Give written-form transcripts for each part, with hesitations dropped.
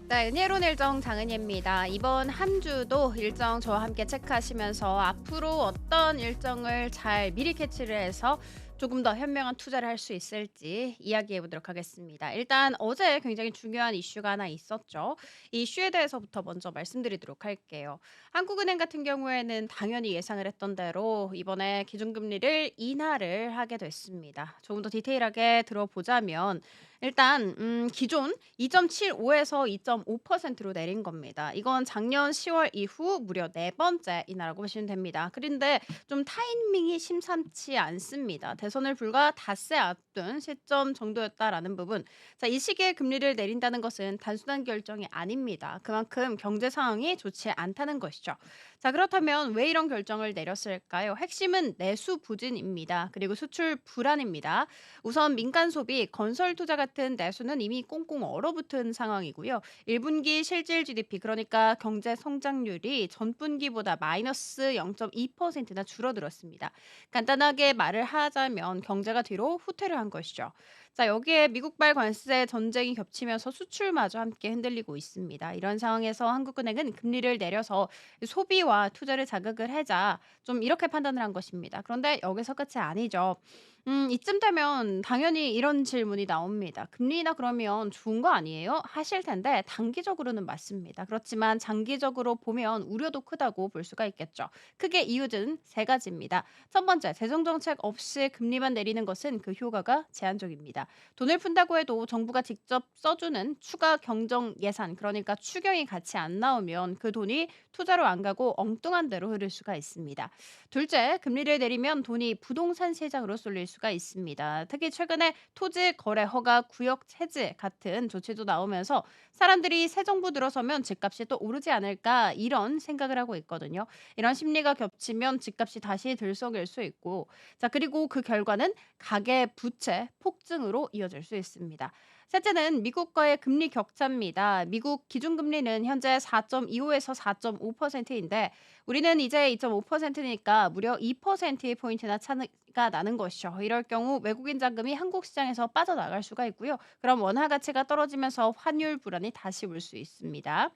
네, 은혜로운 일정 장은희입니다. 이번 한 주도 일정 저와 함께 체크하시면서 앞으로 어떤 일정을 잘 미리 캐치를 해서 조금 더 현명한 투자를 할 수 있을지 이야기해 보도록 하겠습니다. 일단 어제 굉장히 중요한 이슈가 하나 있었죠. 이 이슈에 대해서부터 먼저 말씀드리도록 할게요. 한국은행 같은 경우에는 당연히 예상을 했던 대로 이번에 기준금리를 인하를 하게 됐습니다. 조금 더 디테일하게 들어보자면 일단 기존 2.75에서 2.5%로 내린 겁니다. 이건 작년 10월 이후 무려 네 번째 인하라고 보시면 됩니다. 그런데 좀 타이밍이 심상치 않습니다. 대선을 불과 닷새 앞둔 시점 정도였다라는 부분. 자, 이 시기에 금리를 내린다는 것은 단순한 결정이 아닙니다. 그만큼 경제 상황이 좋지 않다는 것이죠. 자, 그렇다면 왜 이런 결정을 내렸을까요? 핵심은 내수 부진입니다. 그리고 수출 불안입니다. 우선 민간 소비, 건설 투자 같은 내수는 이미 꽁꽁 얼어붙은 상황이고요. 1분기 실질 GDP 그러니까 경제 성장률이 전분기보다 마이너스 0.2%나 줄어들었습니다. 간단하게 말을 하자면 경제가 뒤로 후퇴를 한 것이죠. 자, 여기에 미국발 관세 전쟁이 겹치면서 수출마저 함께 흔들리고 있습니다. 이런 상황에서 한국은행은 금리를 내려서 소비와 투자를 자극을 하자 좀 이렇게 판단을 한 것입니다. 그런데 여기서 끝이 아니죠. 이쯤 되면 당연히 이런 질문이 나옵니다. "금리나 그러면 좋은 거 아니에요?" 하실 텐데 단기적으로는 맞습니다. 그렇지만 장기적으로 보면 우려도 크다고 볼 수가 있겠죠. 크게 이유는 세 가지입니다. 첫 번째, 재정 정책 없이 금리만 내리는 것은 그 효과가 제한적입니다. 돈을 푼다고 해도 정부가 직접 써주는 추가 경정 예산, 그러니까 추경이 같이 안 나오면 그 돈이 투자로 안 가고 엉뚱한 데로 흐를 수가 있습니다. 둘째, 금리를 내리면 돈이 부동산 시장으로 쏠릴 수가 있습니다. 특히 최근에 토지 거래 허가 구역 해지 같은 조치도 나오면서 사람들이 새 정부 들어서면 집값이 또 오르지 않을까 이런 생각을 하고 있거든요. 이런 심리가 겹치면 집값이 다시 들썩일 수 있고, 자, 그리고 그 결과는 가계 부채 폭증으로 이어질 수 있습니다. 셋째는 미국과의 금리 격차입니다. 미국 기준금리는 현재 4.25에서 4.5%인데 우리는 이제 2.5%니까 무려 2%포인트나 차이가 나는 것이죠. 이럴 경우 외국인 자금이 한국 시장에서 빠져나갈 수가 있고요. 그럼 원화 가치가 떨어지면서 환율 불안이 다시 올 수 있습니다.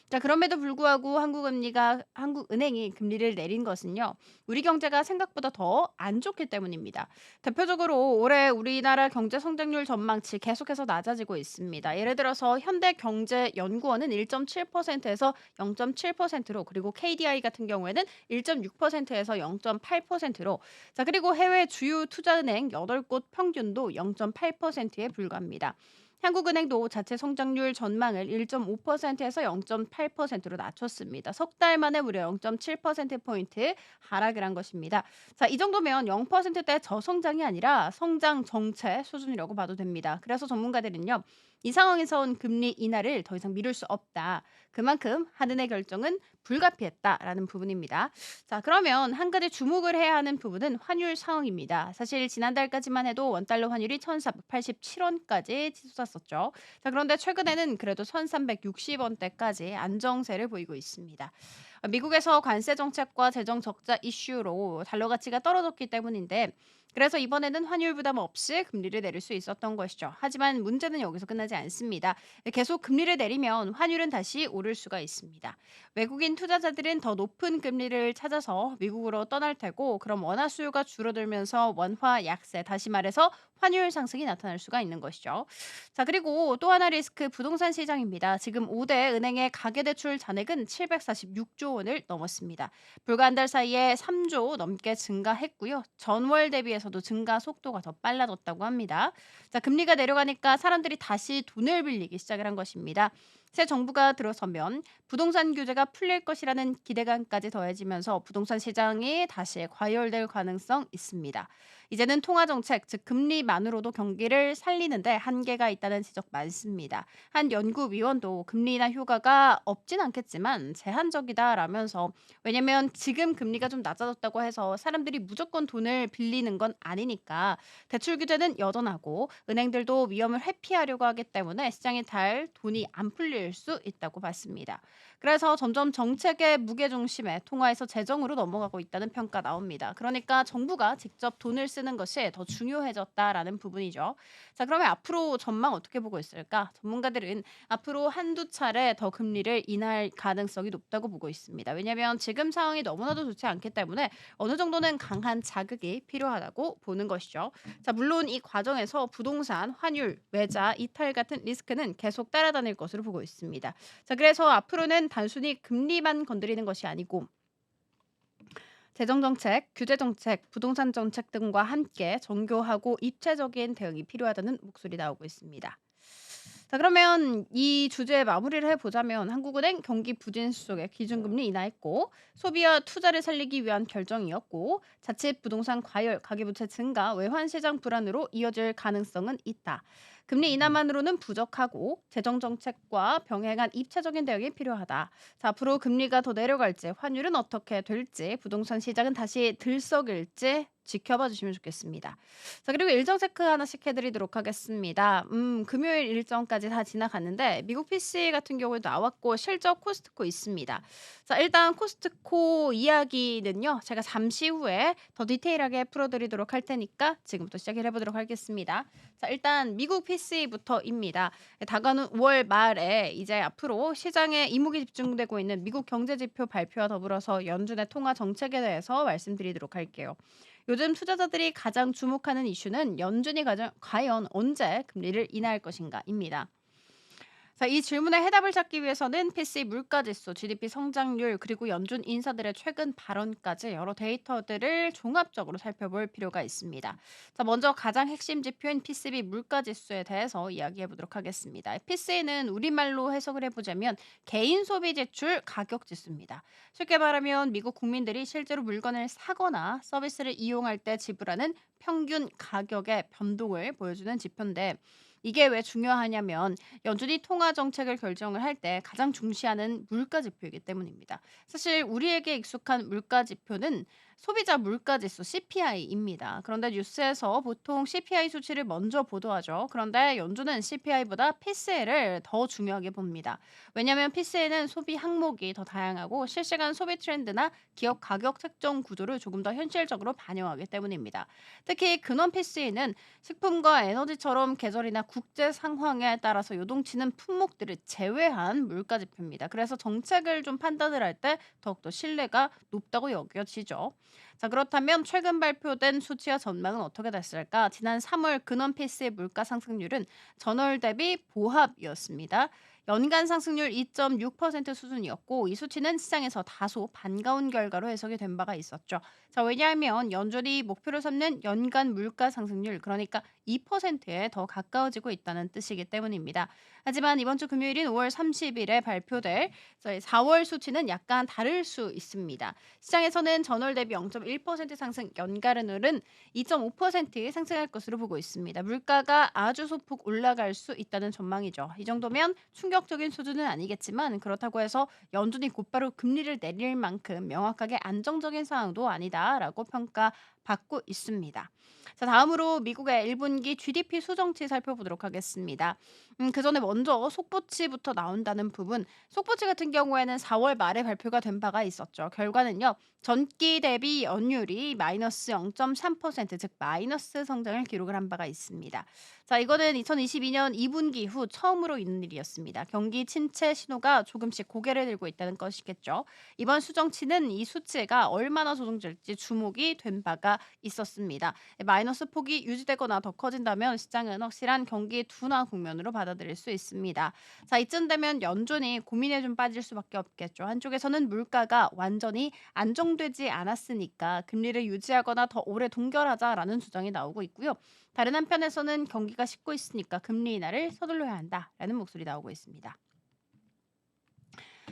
자, 그럼에도 불구하고 한국은행이 금리를 내린 것은요. 우리 경제가 생각보다 더 안 좋기 때문입니다. 대표적으로 올해 우리나라 경제 성장률 전망치 계속해서 낮아지고 있습니다. 예를 들어서 현대경제연구원은 1.7%에서 0.7%로, 그리고 KDI 같은 경우에는 1.6%에서 0.8%로, 자, 그리고 해외 주요 투자은행 8곳 평균도 0.8%에 불과합니다. 한국은행도 자체 성장률 전망을 1.5%에서 0.8%로 낮췄습니다. 석 달 만에 무려 0.7%포인트 하락을 한 것입니다. 자, 이 정도면 0%대 저성장이 아니라 성장 정체 수준이라고 봐도 됩니다. 그래서 전문가들은요, 이 상황에선 금리 인하를 더 이상 미룰 수 없다. 그만큼 한은의 결정은 불가피했다라는 부분입니다. 자, 그러면 한 가지 주목을 해야 하는 부분은 환율 상황입니다. 사실 지난달까지만 해도 원달러 환율이 1,487원까지 치솟았었죠. 자, 그런데 최근에는 그래도 1,360원대까지 안정세를 보이고 있습니다. 미국에서 관세 정책과 재정 적자 이슈로 달러 가치가 떨어졌기 때문인데, 그래서 이번에는 환율 부담 없이 금리를 내릴 수 있었던 것이죠. 하지만 문제는 여기서 끝나지 않습니다. 계속 금리를 내리면 환율은 다시 오를 수가 있습니다. 외국인 투자자들은 더 높은 금리를 찾아서 미국으로 떠날 테고, 그럼 원화 수요가 줄어들면서 원화 약세, 다시 말해서 환율 상승이 나타날 수가 있는 것이죠. 자, 그리고 또 하나 리스크, 부동산 시장입니다. 지금 5대 은행의 가계대출 잔액은 746조 원을 넘었습니다. 불과 한 달 사이에 3조 넘게 증가했고요. 전월 대비해서도 증가 속도가 더 빨라졌다고 합니다. 자, 금리가 내려가니까 사람들이 다시 돈을 빌리기 시작을 한 것입니다. 새 정부가 들어서면 부동산 규제가 풀릴 것이라는 기대감까지 더해지면서 부동산 시장이 다시 과열될 가능성 있습니다. 이제는 통화 정책, 즉 금리만으로도 경기를 살리는데 한계가 있다는 지적 많습니다. 한 연구위원도 금리 인하 효과가 없진 않겠지만 제한적이다라면서, 왜냐면 지금 금리가 좀 낮아졌다고 해서 사람들이 무조건 돈을 빌리는 건 아니니까 대출 규제는 여전하고 은행들도 위험을 회피하려고 하기 때문에 시장에 잘 돈이 안 풀릴 수 있다고 봤습니다. 그래서 점점 정책의 무게중심에 통화에서 재정으로 넘어가고 있다는 평가 나옵니다. 그러니까 정부가 직접 돈을 쓰는 쓰는 것이 더 중요해졌다라는 부분이죠. 자, 그러면 앞으로 전망 어떻게 보고 있을까? 전문가들은 앞으로 한두 차례 더 금리를 인하할 가능성이 높다고 보고 있습니다. 왜냐하면 지금 상황이 너무나도 좋지 않기 때문에 어느 정도는 강한 자극이 필요하다고 보는 것이죠. 자, 물론 이 과정에서 부동산, 환율, 외자, 이탈 같은 리스크는 계속 따라다닐 것으로 보고 있습니다. 자, 그래서 앞으로는 단순히 금리만 건드리는 것이 아니고 재정 정책, 규제 정책, 부동산 정책 등과 함께 정교하고 입체적인 대응이 필요하다는 목소리 나오고 있습니다. 자, 그러면 이 주제에 마무리를 해 보자면 한국은행 경기 부진수 속에 기준금리 인하했고 소비와 투자를 살리기 위한 결정이었고 자칫 부동산 과열, 가계부채 증가, 외환 시장 불안으로 이어질 가능성은 있다. 금리 인하만으로는 부족하고 재정 정책과 병행한 입체적인 대응이 필요하다. 자, 앞으로 금리가 더 내려갈지, 환율은 어떻게 될지, 부동산 시장은 다시 들썩일지 지켜봐 주시면 좋겠습니다. 자, 그리고 일정 체크 하나씩 해 드리도록 하겠습니다. 금요일 일정까지 다 지나갔는데 미국 PC 같은 경우에도 나왔고 실적 코스트코 있습니다. 자, 일단 코스트코 이야기는요. 제가 잠시 후에 더 디테일하게 풀어 드리도록 할 테니까 지금부터 시작을 해 보도록 하겠습니다. 자, 일단 미국 PC부터입니다. 다가오는 5월 말에 이제 앞으로 시장에 이목이 집중되고 있는 미국 경제 지표 발표와 더불어서 연준의 통화 정책에 대해서 말씀드리도록 할게요. 요즘 투자자들이 가장 주목하는 이슈는 연준이 과연 언제 금리를 인하할 것인가입니다. 자, 이 질문에 해답을 찾기 위해서는 PC 물가지수, GDP 성장률, 그리고 연준 인사들의 최근 발언까지 여러 데이터들을 종합적으로 살펴볼 필요가 있습니다. 자, 먼저 가장 핵심 지표인 PCB 물가지수에 대해서 이야기해 보도록 하겠습니다. PC는 우리말로 해석을 해보자면 개인 소비 지출 가격 지수입니다. 쉽게 말하면 미국 국민들이 실제로 물건을 사거나 서비스를 이용할 때 지불하는 평균 가격의 변동을 보여주는 지표인데 이게 왜 중요하냐면 연준이 통화 정책을 결정을 할 때 가장 중시하는 물가 지표이기 때문입니다. 사실 우리에게 익숙한 물가 지표는 소비자 물가 지수 CPI입니다. 그런데 뉴스에서 보통 CPI 수치를 먼저 보도하죠. 그런데 연준은 CPI보다 PCE를 더 중요하게 봅니다. 왜냐하면 PCE는 소비 항목이 더 다양하고 실시간 소비 트렌드나 기업 가격 책정 구조를 조금 더 현실적으로 반영하기 때문입니다. 특히 근원 PCE는 식품과 에너지처럼 계절이나 국제 상황에 따라서 요동치는 품목들을 제외한 물가 지표입니다. 그래서 정책을 좀 판단을 할 때 더욱더 신뢰가 높다고 여겨지죠. 자, 그렇다면 최근 발표된 수치와 전망은 어떻게 됐을까? 지난 3월 근원 PC의 물가 상승률은 전월 대비 보합이었습니다. 연간 상승률 2.6% 수준이었고 이 수치는 시장에서 다소 반가운 결과로 해석이 된 바가 있었죠. 자, 왜냐하면 연준이 목표로 삼는 연간 물가 상승률 그러니까 2%에 더 가까워지고 있다는 뜻이기 때문입니다. 하지만 이번 주 금요일인 5월 30일에 발표될 저희 4월 수치는 약간 다를 수 있습니다. 시장에서는 전월 대비 0.1% 상승, 연간으로는 2.5% 상승할 것으로 보고 있습니다. 물가가 아주 소폭 올라갈 수 있다는 전망이죠. 이 정도면 충격적인 수준은 아니겠지만 그렇다고 해서 연준이 곧바로 금리를 내릴 만큼 명확하게 안정적인 상황도 아니다라고 평가받고 있습니다. 자, 다음으로 미국의 1분기 GDP 수정치 살펴보도록 하겠습니다. 그 전에 먼저 속보치부터 나온다는 부분. 속보치 같은 경우에는 4월 말에 발표가 된 바가 있었죠. 결과는요. 전기 대비 연율이 마이너스 0.3%, 즉 마이너스 성장을 기록을 한 바가 있습니다. 자, 이거는 2022년 2분기 후 처음으로 있는 일이었습니다. 경기 침체 신호가 조금씩 고개를 들고 있다는 것이겠죠. 이번 수정치는 이 수치가 얼마나 조정될지 주목이 된 바가 있었습니다. 마이너스 폭이 유지되거나 더 커진다면 시장은 확실한 경기 둔화 국면으로 받아들일 수 있습니다. 자, 이쯤 되면 연준이 고민에 좀 빠질 수밖에 없겠죠. 한쪽에서는 물가가 완전히 안정되지 않았으니까 금리를 유지하거나 더 오래 동결하자라는 주장이 나오고 있고요. 다른 한편에서는 경기가 식고 있으니까 금리 인하를 서둘러야 한다라는 목소리 나오고 있습니다.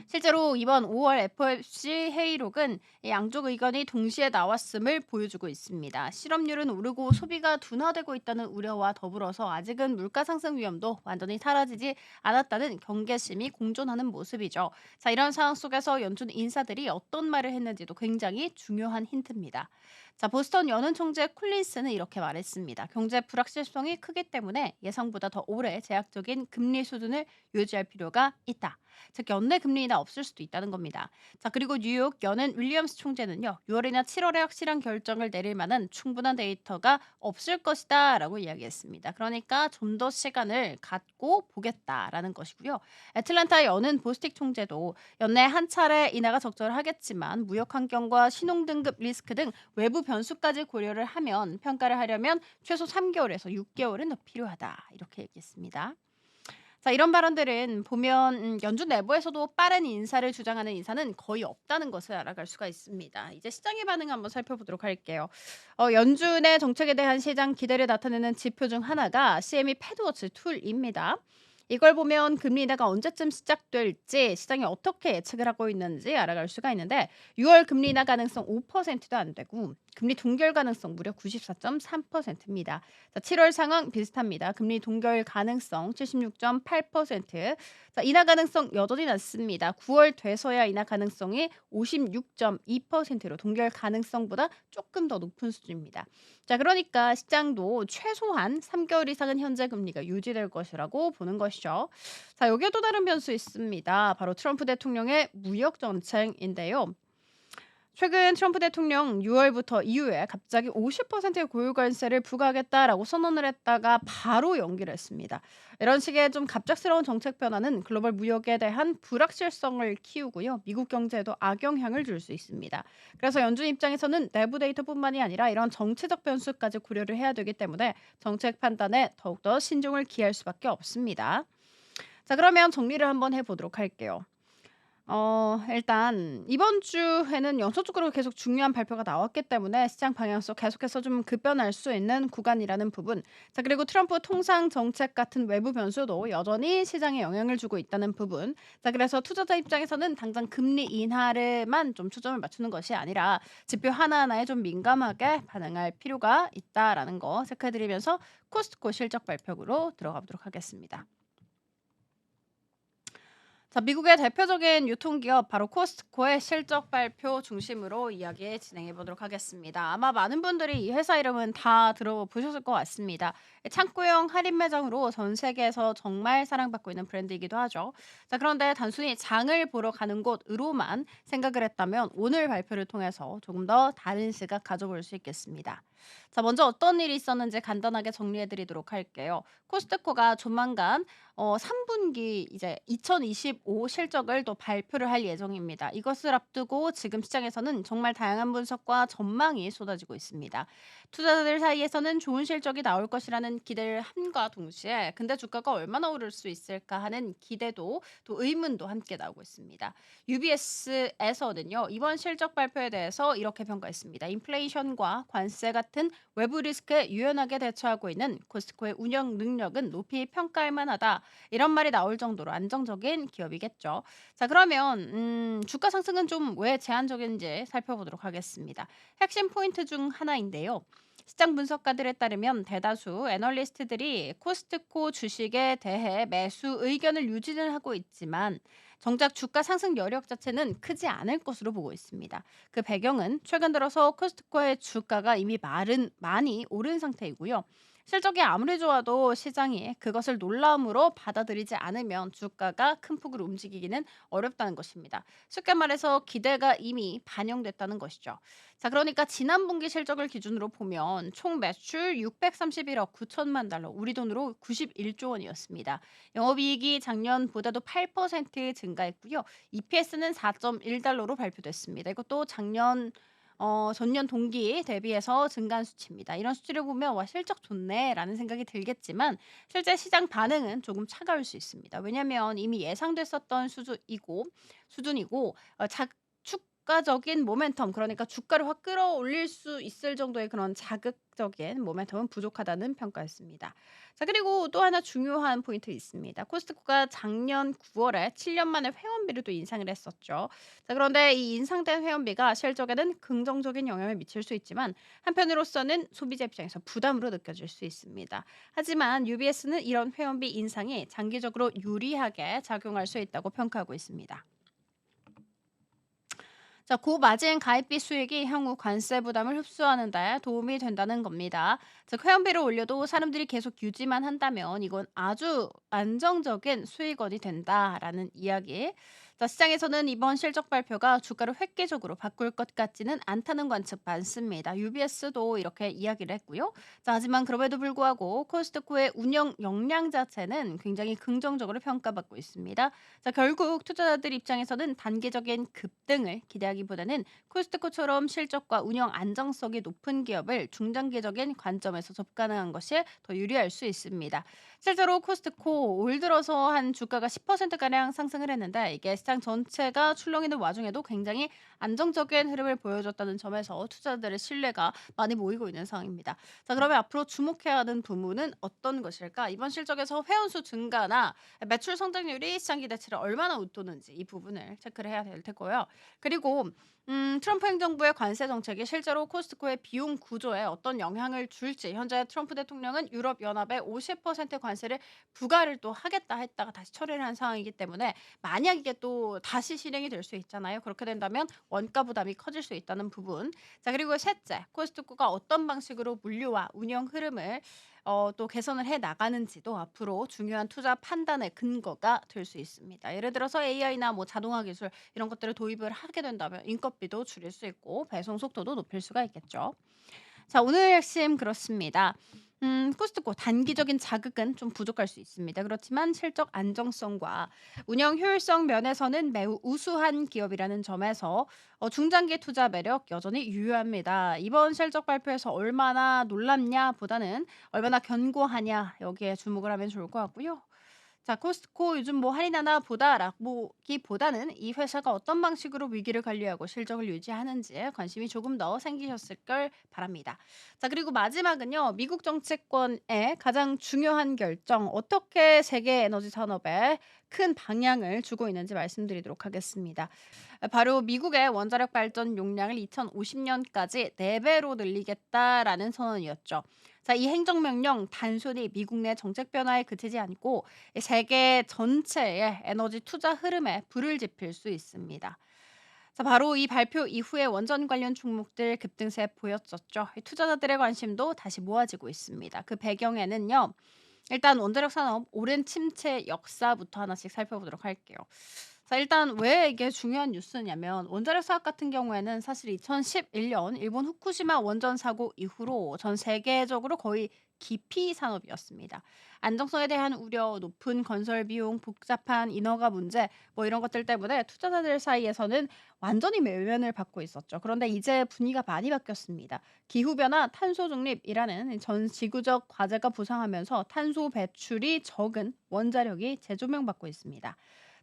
실제로 이번 5월 FOMC 회의록은 양쪽 의견이 동시에 나왔음을 보여주고 있습니다. 실업률은 오르고 소비가 둔화되고 있다는 우려와 더불어서 아직은 물가 상승 위험도 완전히 사라지지 않았다는 경계심이 공존하는 모습이죠. 자, 이런 상황 속에서 연준 인사들이 어떤 말을 했는지도 굉장히 중요한 힌트입니다. 자, 보스턴 연은 총재 콜린스는 이렇게 말했습니다. 경제 불확실성이 크기 때문에 예상보다 더 오래 제약적인 금리 수준을 유지할 필요가 있다. 즉 연내 금리 금리나 없을 수도 있다는 겁니다. 자, 그리고 뉴욕 연은 윌리엄스 총재는요, 6월이나 7월에 확실한 결정을 내릴 만한 충분한 데이터가 없을 것이다라고 이야기했습니다. 그러니까 좀 더 시간을 갖고 보겠다라는 것이고요. 애틀랜타 연은 보스틱 총재도 연내 한 차례 인하가 적절하겠지만 무역 환경과 신용 등급 리스크 등 외부 변수까지 고려를 하면 평가를 하려면 최소 3개월에서 6개월은 더 필요하다. 이렇게 얘기했습니다. 자, 이런 발언들은 보면 연준 내부에서도 빠른 인사를 주장하는 인사는 거의 없다는 것을 알아갈 수가 있습니다. 이제 시장의 반응 한번 살펴보도록 할게요. 연준의 정책에 대한 시장 기대를 나타내는 지표 중 하나가 CME 패드워치 툴입니다. 이걸 보면 금리 인하가 언제쯤 시작될지 시장이 어떻게 예측을 하고 있는지 알아갈 수가 있는데 6월 금리 인하 가능성 5%도 안 되고 금리 동결 가능성 무려 94.3%입니다. 자, 7월 상황 비슷합니다. 금리 동결 가능성 76.8%. 자, 인하 가능성 여전히 낮습니다. 9월 돼서야 인하 가능성이 56.2%로 동결 가능성보다 조금 더 높은 수준입니다. 자, 그러니까 시장도 최소한 3개월 이상은 현재 금리가 유지될 것이라고 보는 것이죠. 자, 여기에 또 다른 변수 있습니다. 바로 트럼프 대통령의 무역 정책인데요. 최근 트럼프 대통령 6월부터 이후에 갑자기 50%의 고유 관세를 부과하겠다라고 선언을 했다가 바로 연기를 했습니다. 이런 식의 좀 갑작스러운 정책 변화는 글로벌 무역에 대한 불확실성을 키우고요. 미국 경제에도 악영향을 줄 수 있습니다. 그래서 연준 입장에서는 내부 데이터뿐만이 아니라 이런 정치적 변수까지 고려를 해야 되기 때문에 정책 판단에 더욱더 신중을 기할 수밖에 없습니다. 자, 그러면 정리를 한번 해보도록 할게요. 일단 이번 주에는 연속적으로 계속 중요한 발표가 나왔기 때문에 시장 방향성 계속해서 좀 급변할 수 있는 구간이라는 부분. 자, 그리고 트럼프 통상 정책 같은 외부 변수도 여전히 시장에 영향을 주고 있다는 부분. 자, 그래서 투자자 입장에서는 당장 금리 인하를만 좀 초점을 맞추는 것이 아니라 지표 하나하나에 좀 민감하게 반응할 필요가 있다라는 거 체크해 드리면서 코스트코 실적 발표로 들어가 보도록 하겠습니다. 자, 미국의 대표적인 유통기업 바로 코스트코의 실적 발표 중심으로 이야기 진행해 보도록 하겠습니다. 아마 많은 분들이 이 회사 이름은 다 들어보셨을 것 같습니다. 창고형 할인 매장으로 전 세계에서 정말 사랑받고 있는 브랜드이기도 하죠. 자, 그런데 단순히 장을 보러 가는 곳으로만 생각을 했다면 오늘 발표를 통해서 조금 더 다른 시각 가져볼 수 있겠습니다. 자, 먼저 어떤 일이 있었는지 간단하게 정리해 드리도록 할게요. 코스트코가 조만간 3분기 이제 2025 실적을 또 발표를 할 예정입니다. 이것을 앞두고 지금 시장에서는 정말 다양한 분석과 전망이 쏟아지고 있습니다. 투자자들 사이에서는 좋은 실적이 나올 것이라는 기대를 함과 동시에 근데 주가가 얼마나 오를 수 있을까 하는 기대도 또 의문도 함께 나오고 있습니다. UBS에서는요, 이번 실적 발표에 대해서 이렇게 평가했습니다. 인플레이션과 관세 같은 외부 리스크에 유연하게 대처하고 있는 코스트코의 운영 능력은 높이 평가할 만하다. 이런 말이 나올 정도로 안정적인 기업이겠죠. 자, 그러면 주가 상승은 좀 왜 제한적인지 살펴보도록 하겠습니다. 핵심 포인트 중 하나인데요. 시장 분석가들에 따르면 대다수 애널리스트들이 코스트코 주식에 대해 매수 의견을 유지는 하고 있지만 정작 주가 상승 여력 자체는 크지 않을 것으로 보고 있습니다. 그 배경은 최근 들어서 코스트코의 주가가 이미 많이 오른 상태이고요. 실적이 아무리 좋아도 시장이 그것을 놀라움으로 받아들이지 않으면 주가가 큰 폭으로 움직이기는 어렵다는 것입니다. 쉽게 말해서 기대가 이미 반영됐다는 것이죠. 자, 그러니까 지난 분기 실적을 기준으로 보면 총 매출 631억 9천만 달러, 우리 돈으로 91조 원이었습니다. 영업이익이 작년보다도 8% 증가했고요. EPS는 4.1달러로 발표됐습니다. 이것도 전년 동기 대비해서 증가한 수치입니다. 이런 수치를 보면 와, 실적 좋네라는 생각이 들겠지만 실제 시장 반응은 조금 차가울 수 있습니다. 왜냐하면 이미 예상됐었던 수준이고 주가적인 모멘텀, 그러니까 주가를 확 끌어올릴 수 있을 정도의 그런 자극적인 모멘텀은 부족하다는 평가였습니다. 자, 그리고 또 하나 중요한 포인트 있습니다. 코스트코가 작년 9월에 7년 만에 회원비를 또 인상을 했었죠. 자, 그런데 이 인상된 회원비가 실적에는 긍정적인 영향을 미칠 수 있지만 한편으로서는 소비자 입장에서 부담으로 느껴질 수 있습니다. 하지만 UBS는 이런 회원비 인상이 장기적으로 유리하게 작용할 수 있다고 평가하고 있습니다. 자, 고마진 가입비 수익이 향후 관세 부담을 흡수하는 데 도움이 된다는 겁니다. 즉, 회원비를 올려도 사람들이 계속 유지만 한다면 이건 아주 안정적인 수익원이 된다라는 이야기. 자, 시장에서는 이번 실적 발표가 주가를 획기적으로 바꿀 것 같지는 않다는 관측 많습니다. UBS도 이렇게 이야기를 했고요. 자, 하지만 그럼에도 불구하고 코스트코의 운영 역량 자체는 굉장히 긍정적으로 평가받고 있습니다. 자, 결국 투자자들 입장에서는 단기적인 급등을 기대하기보다는 코스트코처럼 실적과 운영 안정성이 높은 기업을 중장기적인 관점에서 접근하는 것이 더 유리할 수 있습니다. 실제로 코스트코 올 들어서 한 주가가 10%가량 상승을 했는데 이게 시장 전체가 출렁이는 와중에도 굉장히 안정적인 흐름을 보여줬다는 점에서 투자자들의 신뢰가 많이 모이고 있는 상황입니다. 자, 그러면 앞으로 주목해야 하는 부분은 어떤 것일까? 이번 실적에서 회원수 증가나 매출 성장률이 시장 기대치를 얼마나 웃도는지 이 부분을 체크를 해야 될 테고요. 그리고 트럼프 행정부의 관세 정책이 실제로 코스트코의 비용 구조에 어떤 영향을 줄지 현재 트럼프 대통령은 유럽 연합에 50% 관세를 부과를 또 하겠다 했다가 다시 처리를 한 상황이기 때문에 만약 이게 또 다시 실행이 될 수 있잖아요. 그렇게 된다면 원가 부담이 커질 수 있다는 부분. 자, 그리고 셋째, 코스트코가 어떤 방식으로 물류와 운영 흐름을 또 개선을 해 나가는지도 앞으로 중요한 투자 판단의 근거가 될 수 있습니다. 예를 들어서 AI나 뭐 자동화 기술 이런 것들을 도입을 하게 된다면 인건비도 줄일 수 있고 배송 속도도 높일 수가 있겠죠. 자, 오늘 핵심 그렇습니다. 코스트코 단기적인 자극은 좀 부족할 수 있습니다. 그렇지만 실적 안정성과 운영 효율성 면에서는 매우 우수한 기업이라는 점에서 중장기 투자 매력 여전히 유효합니다. 이번 실적 발표에서 얼마나 놀랍냐 보다는 얼마나 견고하냐 여기에 주목을 하면 좋을 것 같고요. 자, 코스트코 요즘 뭐 할인하나 보다라기보다는 이 회사가 어떤 방식으로 위기를 관리하고 실적을 유지하는지에 관심이 조금 더 생기셨을 걸 바랍니다. 자, 그리고 마지막은요. 미국 정치권의 가장 중요한 결정, 어떻게 세계 에너지 산업에 큰 방향을 주고 있는지 말씀드리도록 하겠습니다. 바로 미국의 원자력 발전 용량을 2050년까지 4배로 늘리겠다라는 선언이었죠. 자, 이 행정명령 단순히 미국 내 정책 변화에 그치지 않고 세계 전체의 에너지 투자 흐름에 불을 지필 수 있습니다. 자, 바로 이 발표 이후에 원전 관련 종목들 급등세 보였었죠. 이 투자자들의 관심도 다시 모아지고 있습니다. 그 배경에는요. 일단 원자력 산업 오랜 침체 역사부터 하나씩 살펴보도록 할게요. 자, 일단 왜 이게 중요한 뉴스냐면 원자력 사업 같은 경우에는 사실 2011년 일본 후쿠시마 원전 사고 이후로 전 세계적으로 거의 기피 산업이었습니다. 안정성에 대한 우려, 높은 건설 비용, 복잡한 인허가 문제 뭐 이런 것들 때문에 투자자들 사이에서는 완전히 외면을 받고 있었죠. 그런데 이제 분위기가 많이 바뀌었습니다. 기후변화, 탄소 중립이라는 전 지구적 과제가 부상하면서 탄소 배출이 적은 원자력이 재조명받고 있습니다.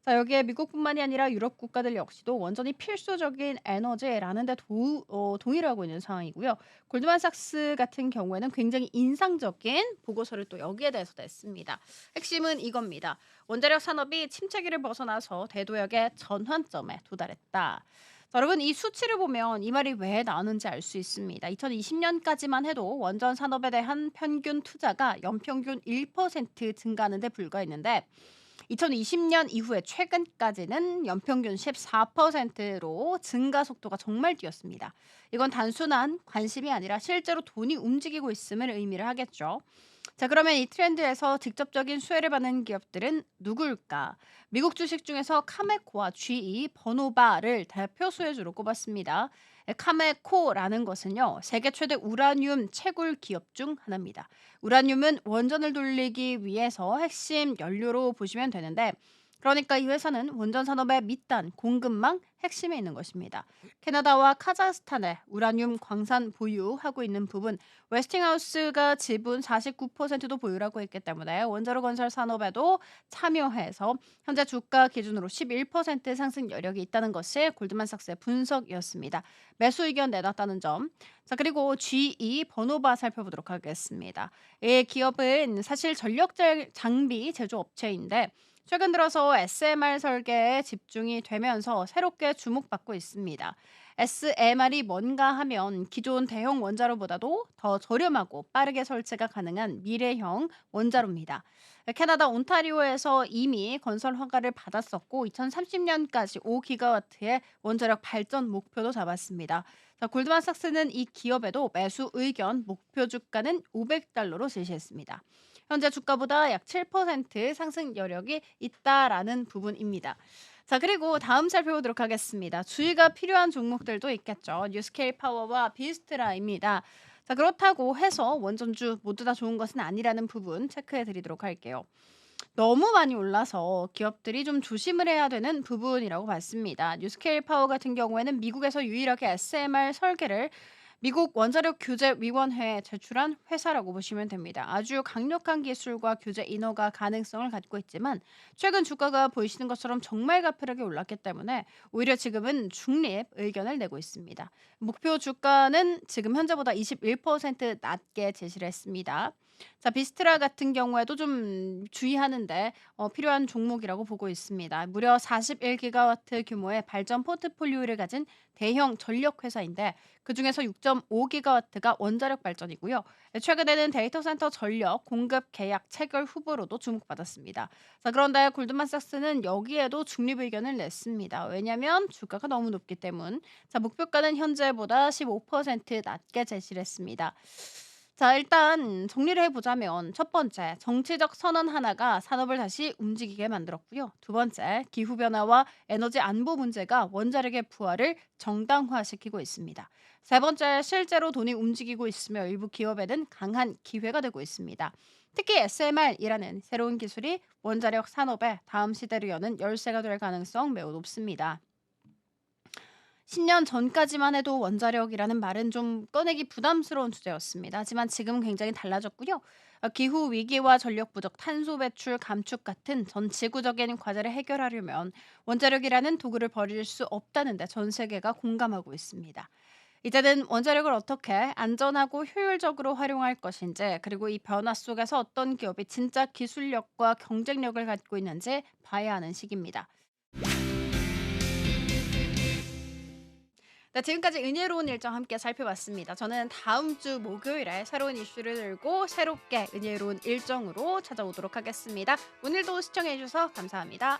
자, 여기에 미국뿐만이 아니라 유럽 국가들 역시도 원전이 필수적인 에너지라는 데 동의를 하고 있는 상황이고요. 골드만삭스 같은 경우에는 굉장히 인상적인 보고서를 또 여기에 대해서 냈습니다. 핵심은 이겁니다. 원자력 산업이 침체기를 벗어나서 대도약의 전환점에 도달했다. 자, 여러분 이 수치를 보면 이 말이 왜 나오는지 알 수 있습니다. 2020년까지만 해도 원전 산업에 대한 평균 투자가 연평균 1% 증가하는 데 불과했는데 2020년 이후에 최근까지는 연평균 14%로 증가 속도가 정말 뛰었습니다. 이건 단순한 관심이 아니라 실제로 돈이 움직이고 있음을 의미를 하겠죠. 자, 그러면 이 트렌드에서 직접적인 수혜를 받는 기업들은 누굴까? 미국 주식 중에서 카메코와 GE, 버노바를 대표 수혜주로 꼽았습니다. 카메코라는 것은요, 세계 최대 우라늄 채굴 기업 중 하나입니다. 우라늄은 원전을 돌리기 위해서 핵심 연료로 보시면 되는데, 그러니까 이 회사는 원전 산업의 밑단, 공급망 핵심에 있는 것입니다. 캐나다와 카자흐스탄에 우라늄 광산 보유하고 있는 부분, 웨스팅하우스가 지분 49%도 보유하고 있기 때문에 원자로 건설 산업에도 참여해서 현재 주가 기준으로 11% 상승 여력이 있다는 것이 골드만삭스의 분석이었습니다. 매수 의견 내놨다는 점. 자, 그리고 GE 번호바 살펴보도록 하겠습니다. 이 기업은 사실 전력 장비 제조업체인데 최근 들어서 SMR 설계에 집중이 되면서 새롭게 주목받고 있습니다. SMR이 뭔가 하면 기존 대형 원자로보다도 더 저렴하고 빠르게 설치가 가능한 미래형 원자로입니다. 캐나다 온타리오에서 이미 건설 허가를 받았었고 2030년까지 5기가와트의 원자력 발전 목표도 잡았습니다. 자, 골드만삭스는 이 기업에도 매수 의견 목표 주가는 $500로 제시했습니다. 현재 주가보다 약 7% 상승 여력이 있다라는 부분입니다. 자, 그리고 다음 살펴보도록 하겠습니다. 주의가 필요한 종목들도 있겠죠. 뉴스케일 파워와 비스트라입니다. 자, 그렇다고 해서 원전주 모두 다 좋은 것은 아니라는 부분 체크해 드리도록 할게요. 너무 많이 올라서 기업들이 좀 조심을 해야 되는 부분이라고 봤습니다. 뉴스케일 파워 같은 경우에는 미국에서 유일하게 SMR 설계를 미국 원자력 규제 위원회에 제출한 회사라고 보시면 됩니다. 아주 강력한 기술과 규제 인허가 가능성을 갖고 있지만 최근 주가가 보이시는 것처럼 정말 가파르게 올랐기 때문에 오히려 지금은 중립 의견을 내고 있습니다. 목표 주가는 지금 현재보다 21% 낮게 제시를 했습니다. 자, 비스트라 같은 경우에도 좀 주의하는데 필요한 종목이라고 보고 있습니다. 무려 41기가와트 규모의 발전 포트폴리오를 가진 대형 전력 회사인데 그중에서 6.5기가와트가 원자력 발전이고요. 최근에는 데이터 센터 전력 공급 계약 체결 후보로도 주목받았습니다. 자, 그런데 골드만삭스는 여기에도 중립 의견을 냈습니다. 왜냐하면 주가가 너무 높기 때문. 자, 목표가는 현재보다 15% 낮게 제시를 했습니다. 자, 일단 정리를 해 보자면 첫 번째, 정치적 선언 하나가 산업을 다시 움직이게 만들었고요. 두 번째, 기후 변화와 에너지 안보 문제가 원자력의 부활을 정당화시키고 있습니다. 세 번째, 실제로 돈이 움직이고 있으며 일부 기업에는 강한 기회가 되고 있습니다. 특히 SMR이라는 새로운 기술이 원자력 산업의 다음 시대를 여는 열쇠가 될 가능성 매우 높습니다. 10년 전까지만 해도 원자력이라는 말은 좀 꺼내기 부담스러운 주제였습니다. 하지만 지금은 굉장히 달라졌고요. 기후 위기와 전력 부족, 탄소 배출 감축 같은 전 지구적인 과제를 해결하려면 원자력이라는 도구를 버릴 수 없다는데 전 세계가 공감하고 있습니다. 이제는 원자력을 어떻게 안전하고 효율적으로 활용할 것인지, 그리고 이 변화 속에서 어떤 기업이 진짜 기술력과 경쟁력을 갖고 있는지 봐야 하는 시기입니다. 네, 지금까지 은혜로운 일정 함께 살펴봤습니다. 저는 다음 주 목요일에 새로운 이슈를 들고 새롭게 은혜로운 일정으로 찾아오도록 하겠습니다. 오늘도 시청해 주셔서 감사합니다.